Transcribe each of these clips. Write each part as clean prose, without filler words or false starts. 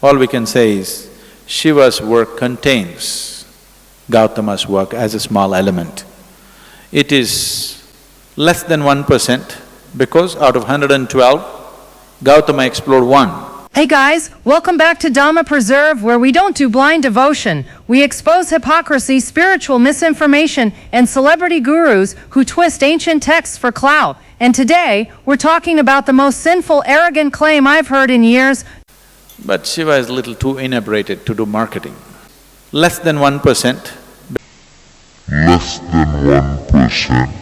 All we can say is, Shiva's work contains Gautama's work as a small element. It is less than 1% because out of 112, Gautama explored one. Hey guys, welcome back to Dhamma Preserve, where we don't do blind devotion. We expose hypocrisy, spiritual misinformation, and celebrity gurus who twist ancient texts for clout. And today, we're talking about the most sinful, arrogant claim I've heard in years. But Shiva is a little too inebriated to do marketing. Less than 1%. Less than 1%.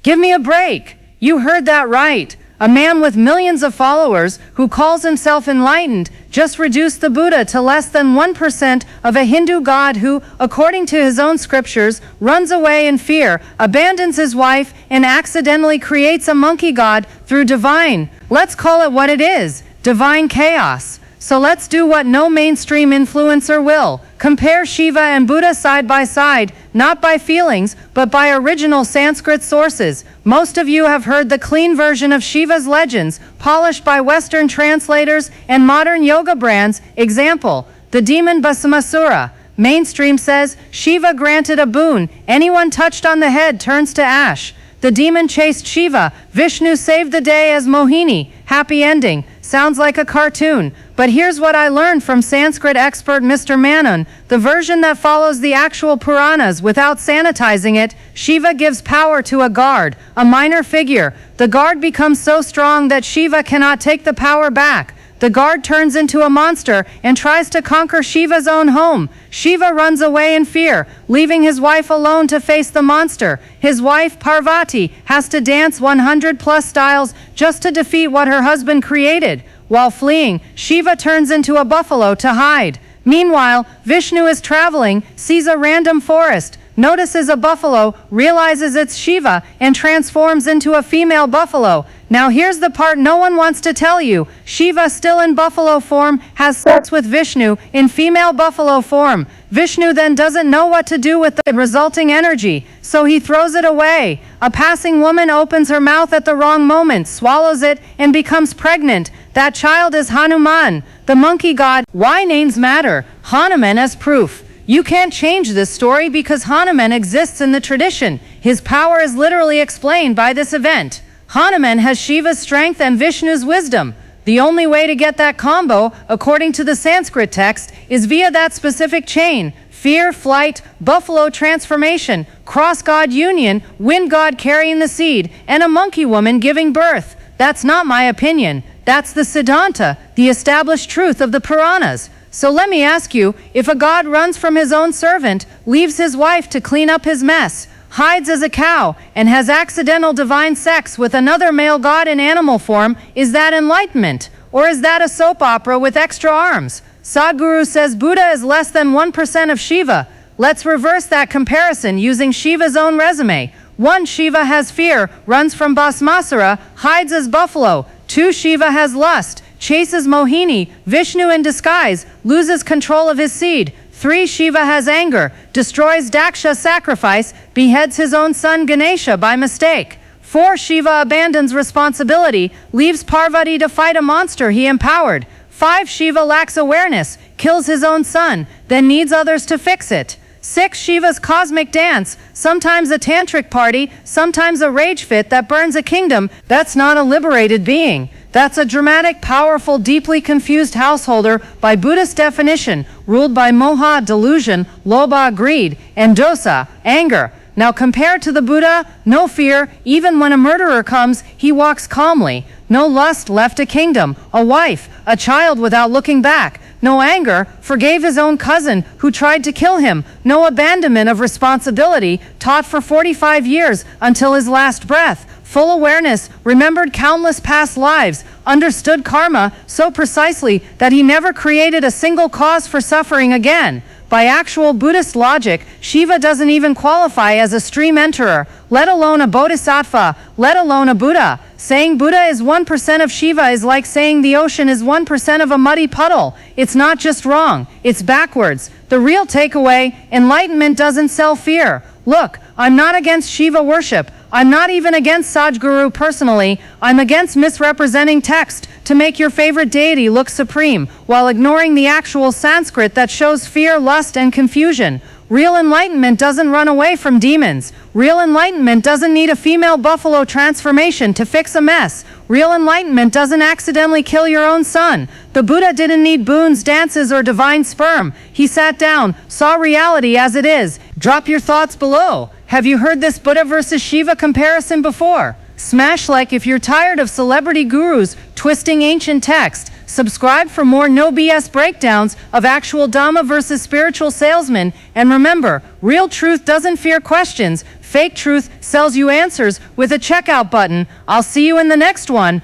Give me a break. You heard that right. A man with millions of followers who calls himself enlightened just reduced the Buddha to less than 1% of a Hindu god who, according to his own scriptures, runs away in fear, abandons his wife, and accidentally creates a monkey god through divine, let's call it what it is, divine chaos. So let's do what no mainstream influencer will. Compare Shiva and Buddha side by side, not by feelings, but by original Sanskrit sources. Most of you have heard the clean version of Shiva's legends, polished by Western translators and modern yoga brands. Example, the demon Bhasmasura. Mainstream says, Shiva granted a boon, anyone touched on the head turns to ash. The demon chased Shiva, Vishnu saved the day as Mohini. Happy ending. Sounds like a cartoon. But here's what I learned from Sanskrit expert Mr. Manon, the version that follows the actual Puranas without sanitizing it. Shiva gives power to a guard, a minor figure. The guard becomes so strong that Shiva cannot take the power back. The guard turns into a monster and tries to conquer Shiva's own home. Shiva runs away in fear, leaving his wife alone to face the monster. His wife, Parvati, has to dance 100+ styles just to defeat what her husband created. While fleeing, Shiva turns into a buffalo to hide. Meanwhile, Vishnu is traveling, sees a random forest, notices a buffalo, realizes it's Shiva, and transforms into a female buffalo. Now here's the part no one wants to tell you. Shiva, still in buffalo form, has sex with Vishnu in female buffalo form. Vishnu then doesn't know what to do with the resulting energy, so he throws it away. A passing woman opens her mouth at the wrong moment, swallows it, and becomes pregnant. That child is Hanuman, the monkey god. Why names matter? Hanuman as proof. You can't change this story because Hanuman exists in the tradition. His power is literally explained by this event. Hanuman has Shiva's strength and Vishnu's wisdom. The only way to get that combo, according to the Sanskrit text, is via that specific chain. Fear, flight, buffalo transformation, cross-god union, wind god carrying the seed, and a monkey woman giving birth. That's not my opinion. That's the Siddhanta, the established truth of the Puranas. So let me ask you, if a god runs from his own servant, leaves his wife to clean up his mess, hides as a cow, and has accidental divine sex with another male god in animal form, is that enlightenment? Or is that a soap opera with extra arms? Sadhguru says Buddha is less than 1% of Shiva. Let's reverse that comparison using Shiva's own resume. 1. Shiva has fear, runs from Bhasmasura, hides as buffalo. 2. Shiva has lust, chases Mohini, Vishnu in disguise, loses control of his seed. 3. Shiva has anger, destroys Daksha's sacrifice, beheads his own son Ganesha by mistake. 4. Shiva abandons responsibility, leaves Parvati to fight a monster he empowered. 5. Shiva lacks awareness, kills his own son, then needs others to fix it. 6. Shiva's cosmic dance, sometimes a tantric party, sometimes a rage fit that burns a kingdom. That's not a liberated being. That's a dramatic, powerful, deeply confused householder by Buddhist definition, ruled by moha, delusion, lobha, greed, and dosa, anger. Now compared to the Buddha, no fear, even when a murderer comes, he walks calmly. No lust, left a kingdom, a wife, a child without looking back. No anger, forgave his own cousin who tried to kill him. No abandonment of responsibility, taught for 45 years until his last breath. Full awareness, remembered countless past lives, understood karma so precisely that he never created a single cause for suffering again. By actual Buddhist logic, Shiva doesn't even qualify as a stream enterer, let alone a bodhisattva, let alone a Buddha. Saying Buddha is 1% of Shiva is like saying the ocean is 1% of a muddy puddle. It's not just wrong, it's backwards. The real takeaway, enlightenment doesn't sell fear. Look, I'm not against Shiva worship. I'm not even against Sadhguru personally, I'm against misrepresenting text to make your favorite deity look supreme, while ignoring the actual Sanskrit that shows fear, lust, and confusion. Real enlightenment doesn't run away from demons. Real enlightenment doesn't need a female buffalo transformation to fix a mess. Real enlightenment doesn't accidentally kill your own son. The Buddha didn't need boons, dances, or divine sperm. He sat down, saw reality as it is. Drop your thoughts below. Have you heard this Buddha versus Shiva comparison before? Smash like if you're tired of celebrity gurus twisting ancient text. Subscribe for more no BS breakdowns of actual Dhamma versus spiritual salesmen. And remember, real truth doesn't fear questions. Fake truth sells you answers with a checkout button. I'll see you in the next one.